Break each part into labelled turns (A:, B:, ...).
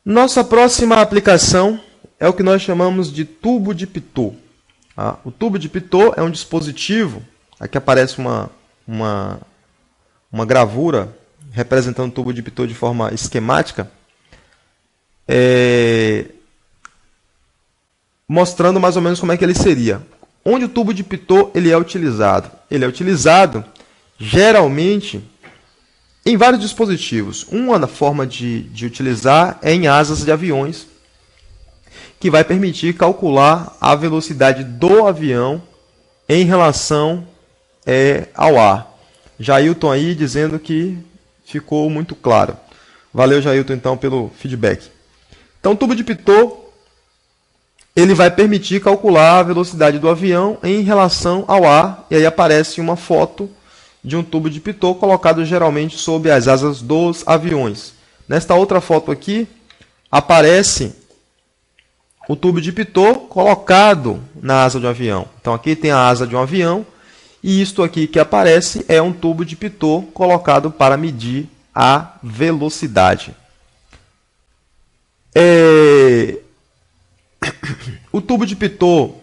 A: Nossa próxima aplicação é o que nós chamamos de tubo de Pitot. O tubo de Pitot é um dispositivo, aqui aparece uma gravura representando o tubo de Pitot de forma esquemática, mostrando mais ou menos como é que ele seria. Onde o tubo de Pitot ele é utilizado? Ele é utilizado geralmente em vários dispositivos. Uma forma de utilizar é em asas de aviões, que vai permitir calcular a velocidade do avião em relação ao ar. Jailton aí dizendo que ficou muito claro. Valeu, Jailton, então, pelo feedback. Então, o tubo de Pitot ele vai permitir calcular a velocidade do avião em relação ao ar. E aí aparece uma foto de um tubo de Pitot colocado geralmente sob as asas dos aviões. Nesta outra foto aqui, aparece o tubo de Pitot colocado na asa de um avião. Então aqui tem a asa de um avião e isto aqui que aparece é um tubo de Pitot colocado para medir a velocidade. O tubo de Pitot,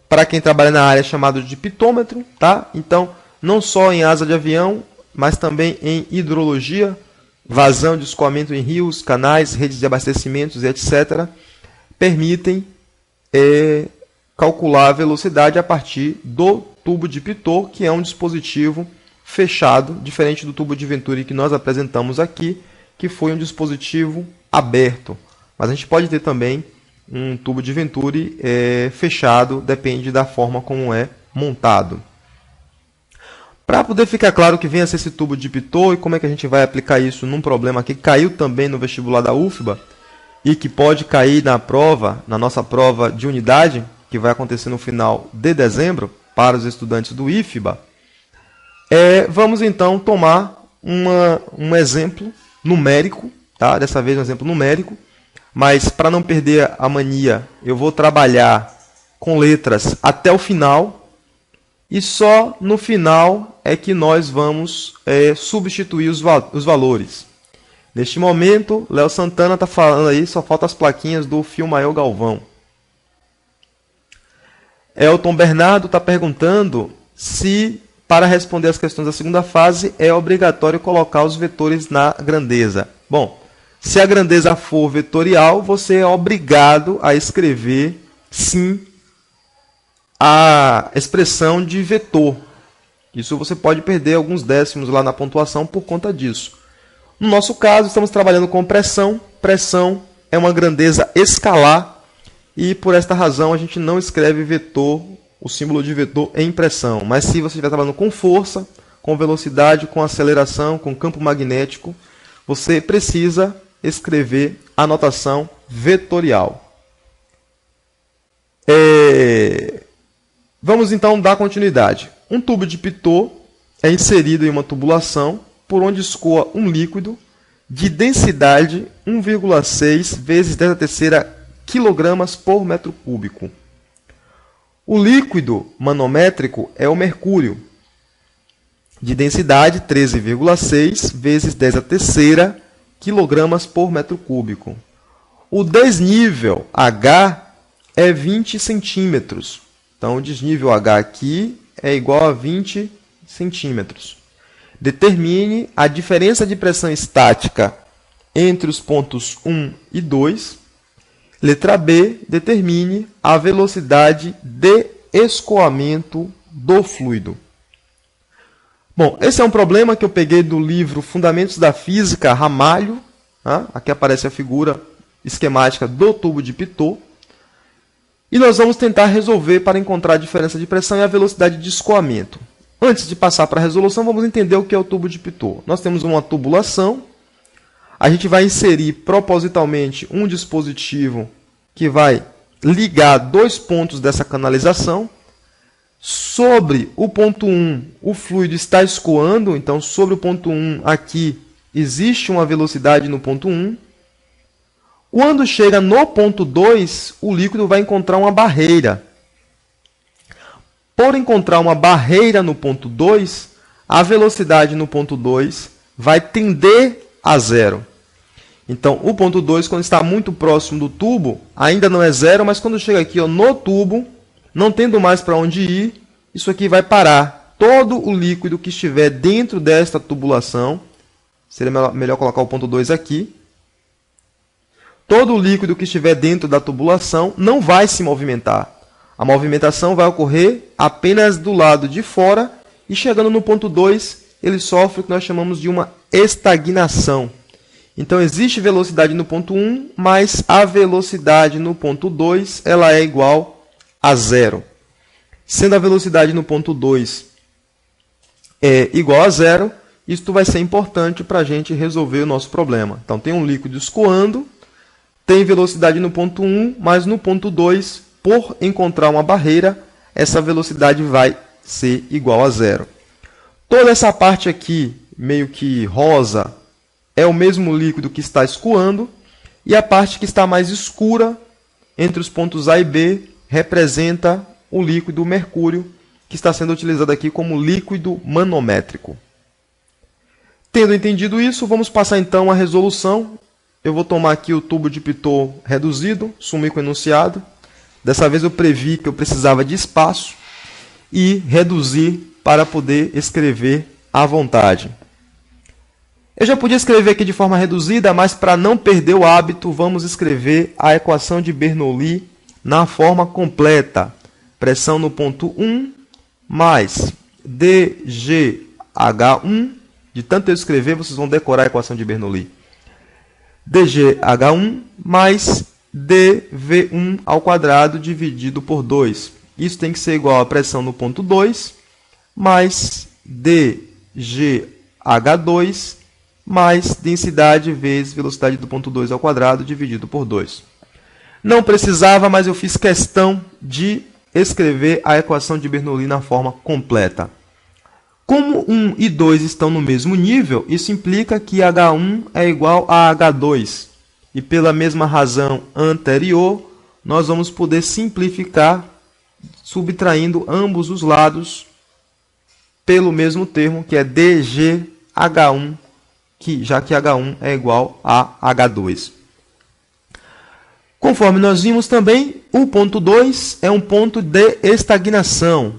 A: para quem trabalha na área, é chamado de pitômetro, tá? Então, não só em asa de avião, mas também em hidrologia, vazão de escoamento em rios, canais, redes de abastecimentos, etc., permitem calcular a velocidade a partir do tubo de Pitot, que é um dispositivo fechado, diferente do tubo de Venturi que nós apresentamos aqui, que foi um dispositivo aberto. Mas a gente pode ter também um tubo de Venturi fechado, depende da forma como é montado. Para poder ficar claro que venha a ser esse tubo de Pitot e como é que a gente vai aplicar isso num problema que caiu também no vestibular da UFBA e que pode cair na nossa prova de unidade, que vai acontecer no final de dezembro, para os estudantes do IFBA, vamos então tomar um exemplo numérico, tá? Dessa vez um exemplo numérico, mas para não perder a mania, eu vou trabalhar com letras até o final, e só no final é que nós vamos substituir os valores. Neste momento, Léo Santana está falando aí, só faltam as plaquinhas do Filmael Galvão. Elton Bernardo está perguntando se, para responder as questões da segunda fase, é obrigatório colocar os vetores na grandeza. Bom, se a grandeza for vetorial, você é obrigado a escrever, sim, a expressão de vetor. Isso você pode perder alguns décimos lá na pontuação por conta disso. No nosso caso, estamos trabalhando com pressão. Pressão é uma grandeza escalar e, por esta razão, a gente não escreve vetor, o símbolo de vetor em pressão. Mas se você estiver trabalhando com força, com velocidade, com aceleração, com campo magnético, você precisa escrever a notação vetorial. Vamos então dar continuidade. Um tubo de Pitot é inserido em uma tubulação por onde escoa um líquido de densidade 1,6 vezes 10 a terceira kg por metro cúbico. O líquido manométrico é o mercúrio, de densidade 13,6 vezes 10 a terceira kg por metro cúbico. O desnível H é 20 centímetros. Então, o desnível H aqui é igual a 20 centímetros. Determine a diferença de pressão estática entre os pontos 1 e 2. Letra B, determine a velocidade de escoamento do fluido. Bom, esse é um problema que eu peguei do livro Fundamentos da Física, Ramalho. Aqui aparece a figura esquemática do tubo de Pitot. E nós vamos tentar resolver para encontrar a diferença de pressão e a velocidade de escoamento. Antes de passar para a resolução, vamos entender o que é o tubo de Pitot. Nós temos uma tubulação. A gente vai inserir propositalmente um dispositivo que vai ligar dois pontos dessa canalização. Sobre o ponto 1, o fluido está escoando. Então, sobre o ponto 1 aqui, existe uma velocidade no ponto 1. Quando chega no ponto 2, o líquido vai encontrar uma barreira. Por encontrar uma barreira no ponto 2, a velocidade no ponto 2 vai tender a zero. Então, o ponto 2, quando está muito próximo do tubo, ainda não é zero, mas quando chega aqui, ó, no tubo, não tendo mais para onde ir, isso aqui vai parar. Todo o líquido que estiver dentro desta tubulação, seria melhor colocar o ponto 2 aqui, todo o líquido que estiver dentro da tubulação não vai se movimentar. A movimentação vai ocorrer apenas do lado de fora e chegando no ponto 2, ele sofre o que nós chamamos de uma estagnação. Então, existe velocidade no ponto 1, mas a velocidade no ponto 2 ela é igual a zero. Sendo a velocidade no ponto 2 igual a zero, isso vai ser importante para a gente resolver o nosso problema. Então, tem um líquido escoando, tem velocidade no ponto 1, mas no ponto 2, por encontrar uma barreira, essa velocidade vai ser igual a zero. Toda essa parte aqui, meio que rosa, é o mesmo líquido que está escoando, e a parte que está mais escura, entre os pontos A e B, representa o líquido mercúrio, que está sendo utilizado aqui como líquido manométrico. Tendo entendido isso, vamos passar então à resolução. Eu vou tomar aqui o tubo de Pitot reduzido, sumico enunciado. Dessa vez eu previ que eu precisava de espaço e reduzir para poder escrever à vontade. Eu já podia escrever aqui de forma reduzida, mas para não perder o hábito, vamos escrever a equação de Bernoulli na forma completa. Pressão no ponto 1 mais dGH1. De tanto eu escrever, vocês vão decorar a equação de Bernoulli. dGH1 mais dV1 ao quadrado dividido por 2. Isso tem que ser igual a pressão no ponto 2 mais dGH2 mais densidade vezes velocidade do ponto 2 ao quadrado dividido por 2. Não precisava, mas eu fiz questão de escrever a equação de Bernoulli na forma completa. Como 1 e 2 estão no mesmo nível, isso implica que H1 é igual a H2. E pela mesma razão anterior, nós vamos poder simplificar subtraindo ambos os lados pelo mesmo termo, que é dGH1, já que H1 é igual a H2. Conforme nós vimos também, o ponto 2 é um ponto de estagnação.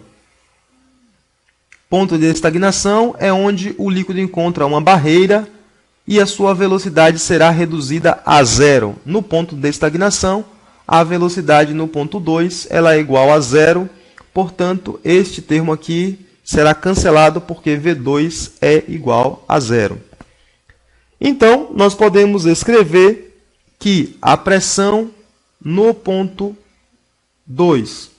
A: Ponto de estagnação é onde o líquido encontra uma barreira e a sua velocidade será reduzida a zero. No ponto de estagnação, a velocidade no ponto 2 ela é igual a zero, portanto, este termo aqui será cancelado porque V2 é igual a zero. Então, nós podemos escrever que a pressão no ponto 2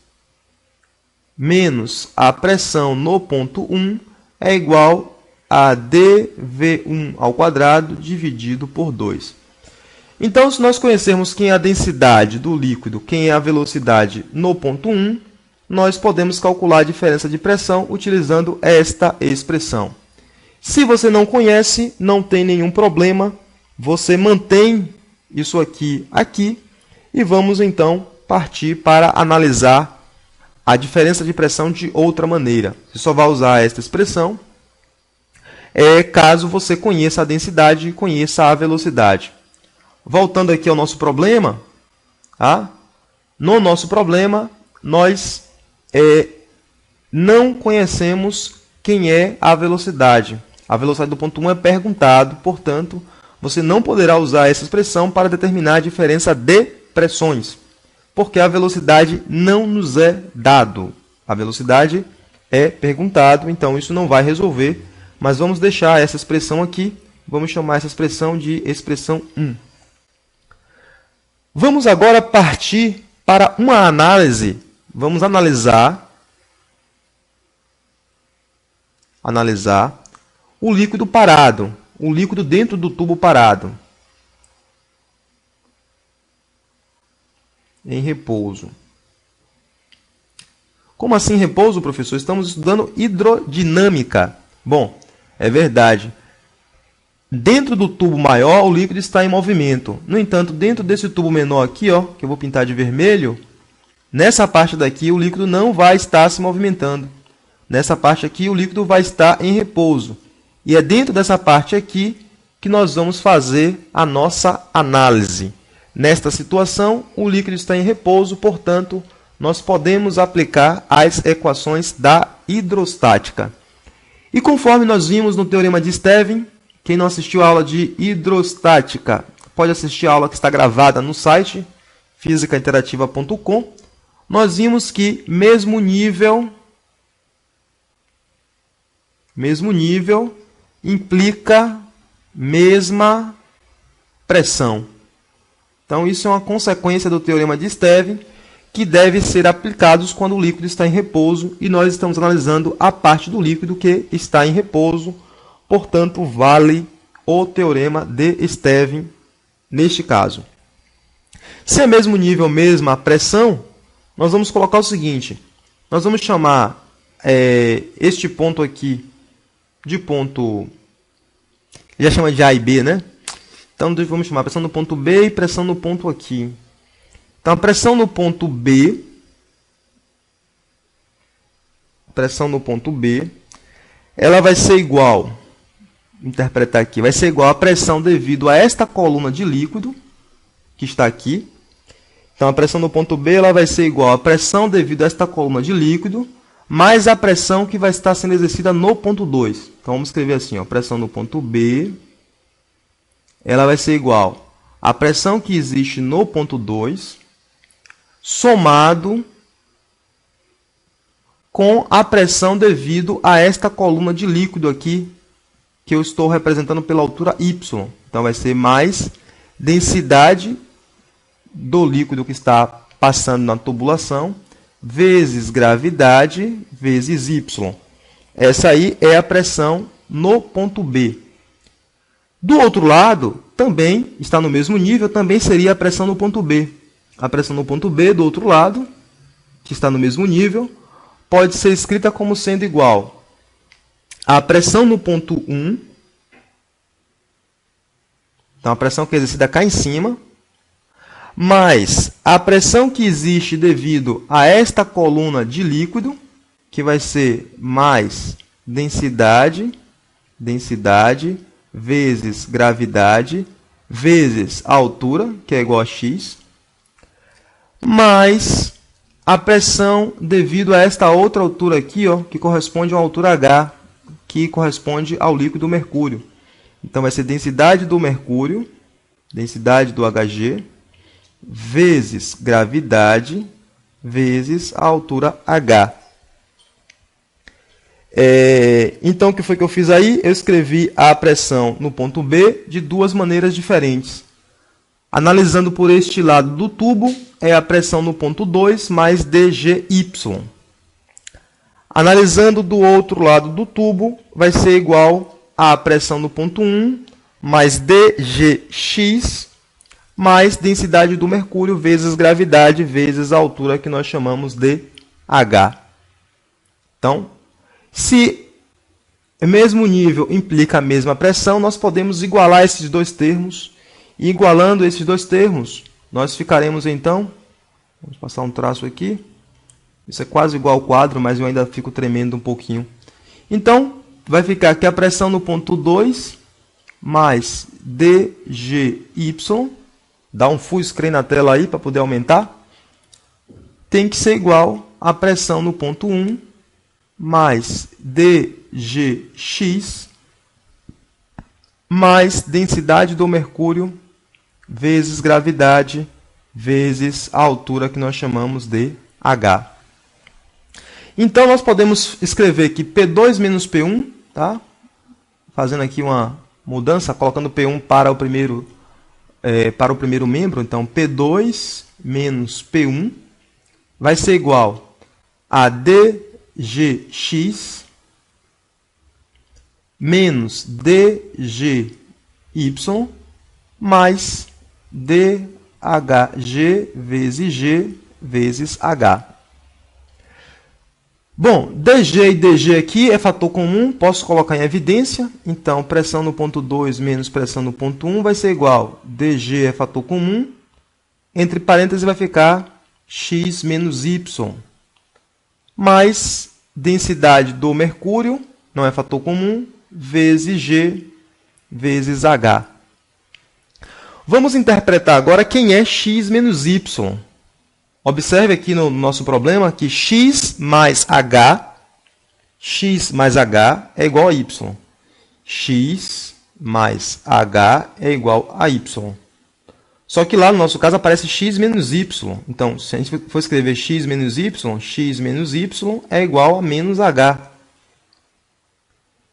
A: menos a pressão no ponto 1 é igual a dV1 ao quadrado dividido por 2. Então, se nós conhecermos quem é a densidade do líquido, quem é a velocidade no ponto 1, nós podemos calcular a diferença de pressão utilizando esta expressão. Se você não conhece, não tem nenhum problema, você mantém isso aqui e vamos então partir para analisar a diferença de pressão de outra maneira. Você só vai usar esta expressão caso você conheça a densidade e conheça a velocidade. Voltando aqui ao nosso problema, tá? No nosso problema, nós não conhecemos quem é a velocidade. A velocidade do ponto 1 é perguntado, portanto, você não poderá usar essa expressão para determinar a diferença de pressões, porque a velocidade não nos é dado. A velocidade é perguntado, então isso não vai resolver, mas vamos deixar essa expressão aqui, vamos chamar essa expressão de expressão 1. Vamos agora partir para uma análise. Vamos analisar o líquido parado, o líquido dentro do tubo parado, em repouso. Como assim repouso, professor? Estamos estudando hidrodinâmica. Bom, é verdade. Dentro do tubo maior, o líquido está em movimento. No entanto, dentro desse tubo menor aqui, ó, que eu vou pintar de vermelho, nessa parte daqui o líquido não vai estar se movimentando. Nessa parte aqui o líquido vai estar em repouso. E é dentro dessa parte aqui que nós vamos fazer a nossa análise. Nesta situação, o líquido está em repouso, portanto, nós podemos aplicar as equações da hidrostática. E conforme nós vimos no Teorema de Stevin, quem não assistiu a aula de hidrostática, pode assistir a aula que está gravada no site fisicainterativa.com. Nós vimos que mesmo nível implica mesma pressão. Então, isso é uma consequência do Teorema de Stevin, que deve ser aplicados quando o líquido está em repouso, e nós estamos analisando a parte do líquido que está em repouso, portanto, vale o Teorema de Stevin neste caso. Se é mesmo nível, mesma pressão, nós vamos colocar o seguinte, nós vamos chamar este ponto aqui de ponto, já chama de A e B, né? Então, vamos chamar pressão no ponto B e pressão no ponto aqui. Então, a pressão no ponto B, ela vai ser igual, vou interpretar aqui, vai ser igual à pressão devido a esta coluna de líquido, que está aqui. Então, a pressão no ponto B ela vai ser igual à pressão devido a esta coluna de líquido, mais a pressão que vai estar sendo exercida no ponto 2. Então, vamos escrever assim, ó, pressão no ponto B, ela vai ser igual à pressão que existe no ponto 2, somado com a pressão devido a esta coluna de líquido aqui, que eu estou representando pela altura y. Então, vai ser mais densidade do líquido que está passando na tubulação, vezes gravidade, vezes y. Essa aí é a pressão no ponto B. Do outro lado, também está no mesmo nível, também seria a pressão no ponto B. A pressão no ponto B, do outro lado, que está no mesmo nível, pode ser escrita como sendo igual à pressão no ponto 1, então a pressão que é exercida cá em cima, mais a pressão que existe devido a esta coluna de líquido, que vai ser mais densidade vezes gravidade, vezes a altura, que é igual a x, mais a pressão devido a esta outra altura aqui, ó, que corresponde a uma altura H, que corresponde ao líquido mercúrio. Então, vai ser densidade do mercúrio, densidade do Hg, vezes gravidade, vezes a altura H. Então, o que foi que eu fiz aí? Eu escrevi a pressão no ponto B de duas maneiras diferentes. Analisando por este lado do tubo, é a pressão no ponto 2 mais dGy. Analisando do outro lado do tubo, vai ser igual a pressão no ponto 1 mais dGx mais densidade do mercúrio vezes gravidade vezes a altura que nós chamamos de H. Então, se o mesmo nível implica a mesma pressão, nós podemos igualar esses dois termos. E igualando esses dois termos, nós ficaremos então, vamos passar um traço aqui, isso é quase igual ao quadro, mas eu ainda fico tremendo um pouquinho. Então, vai ficar que a pressão no ponto 2 mais dGy, dá um full screen na tela aí para poder aumentar, tem que ser igual à pressão no ponto 1 mais dGx mais densidade do mercúrio vezes gravidade vezes a altura que nós chamamos de H. Então, nós podemos escrever que P2 menos P1, tá? Fazendo aqui uma mudança, colocando P1 para o primeiro membro. Então, P2 menos P1 vai ser igual a dGx menos dGy mais dHg vezes G vezes H. Bom, dG e dG aqui é fator comum, posso colocar em evidência. Então, pressão no ponto 2 menos pressão no ponto 1 vai ser igual. dG é fator comum, entre parênteses vai ficar x menos y, mais densidade do mercúrio, não é fator comum, vezes G vezes H. Vamos interpretar agora quem é x menos y. Observe aqui no nosso problema que x mais h é igual a y. X mais h é igual a y. Só que lá no nosso caso aparece x menos y. Então, se a gente for escrever x menos y é igual a menos h.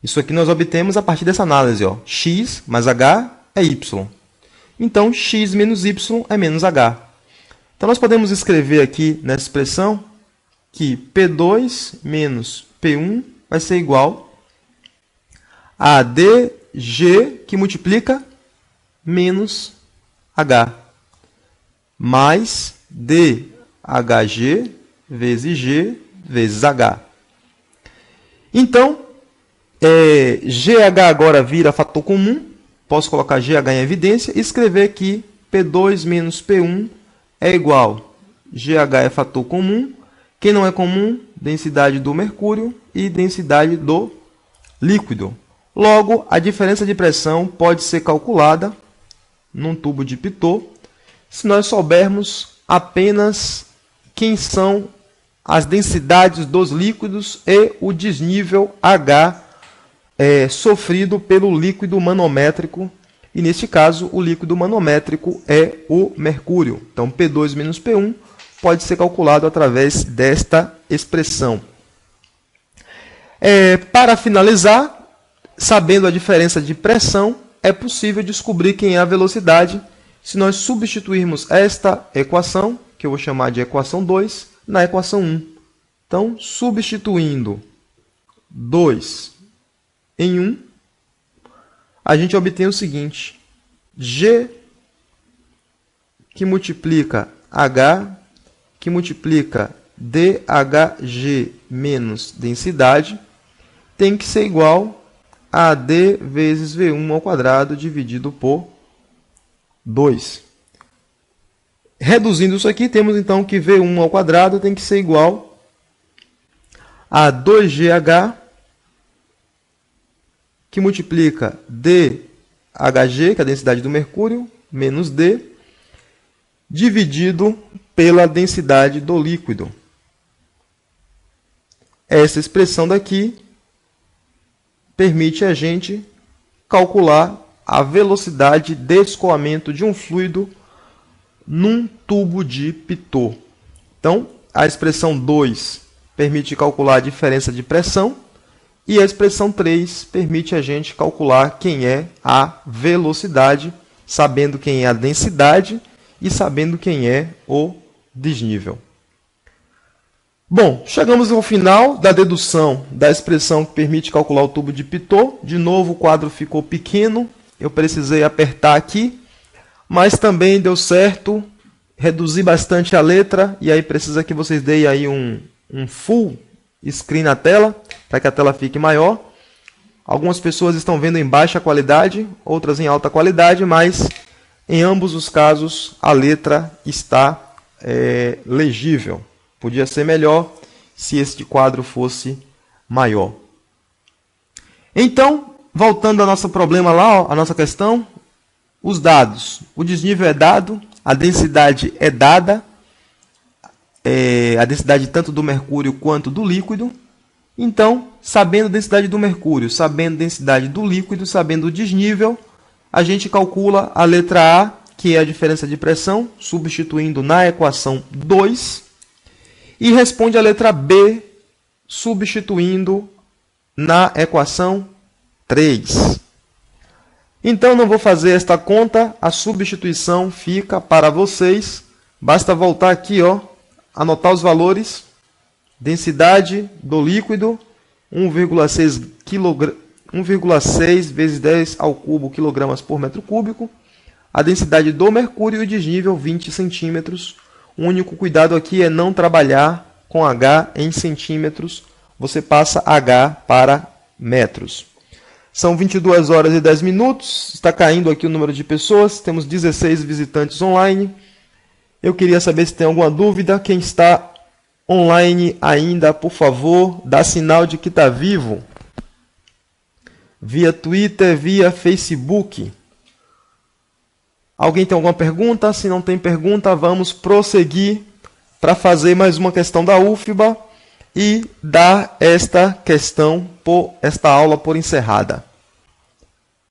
A: Isso aqui nós obtemos a partir dessa análise. Ó. X mais h é y. Então, x menos y é menos h. Então, nós podemos escrever aqui nessa expressão que P2 menos P1 vai ser igual a dg, que multiplica menos h, mais dhg vezes g vezes h. Então, GH agora vira fator comum. Posso colocar GH em evidência e escrever que P2 menos P1 é igual. GH é fator comum. Quem não é comum? Densidade do mercúrio e densidade do líquido. Logo, a diferença de pressão pode ser calculada num tubo de Pitot se nós soubermos apenas quem são as densidades dos líquidos e o desnível H sofrido pelo líquido manométrico, e neste caso o líquido manométrico é o mercúrio. Então P2 menos P1 pode ser calculado através desta expressão. Para finalizar, sabendo a diferença de pressão, é possível descobrir quem é a velocidade se nós substituirmos esta equação, que eu vou chamar de equação 2, na equação 1. Então, substituindo 2 em 1, a gente obtém o seguinte: G que multiplica H, que multiplica DHG menos densidade, tem que ser igual a D vezes V1 ao quadrado dividido por 2. Reduzindo isso aqui, temos então que V1 ao quadrado tem que ser igual a 2GH, que multiplica DHG, que é a densidade do mercúrio, menos D, dividido pela densidade do líquido. Essa expressão daqui permite a gente calcular a velocidade de escoamento de um fluido num tubo de Pitot. Então, a expressão 2 permite calcular a diferença de pressão e a expressão 3 permite a gente calcular quem é a velocidade, sabendo quem é a densidade e sabendo quem é o desnível. Bom, chegamos ao final da dedução da expressão que permite calcular o tubo de Pitot. De novo, o quadro ficou pequeno, eu precisei apertar aqui, mas também deu certo, reduzi bastante a letra, e aí precisa que vocês deem aí um full screen na tela, para que a tela fique maior. Algumas pessoas estão vendo em baixa qualidade, outras em alta qualidade, mas em ambos os casos a letra está legível. Podia ser melhor se este quadro fosse maior. Então, voltando ao nosso problema lá, ó, a nossa questão, os dados. O desnível é dado, a densidade é dada, a densidade tanto do mercúrio quanto do líquido. Então, sabendo a densidade do mercúrio, sabendo a densidade do líquido, sabendo o desnível, a gente calcula a letra A, que é a diferença de pressão, substituindo na equação 2, e responde a letra B, substituindo na equação 3. Então, não vou fazer esta conta, a substituição fica para vocês. Basta voltar aqui, ó, anotar os valores. Densidade do líquido, 1,6 vezes 10 ao cubo quilogramas por metro cúbico. A densidade do mercúrio e o desnível, 20 centímetros. O único cuidado aqui é não trabalhar com H em centímetros. Você passa H para metros. São 22 horas e 10 minutos. Está caindo aqui o número de pessoas. Temos 16 visitantes online. Eu queria saber se tem alguma dúvida. Quem está online ainda, por favor, dá sinal de que está vivo. via Twitter, via Facebook. Alguém tem alguma pergunta? Se não tem pergunta, vamos prosseguir para fazer mais uma questão da UFBA e dar esta aula por encerrada.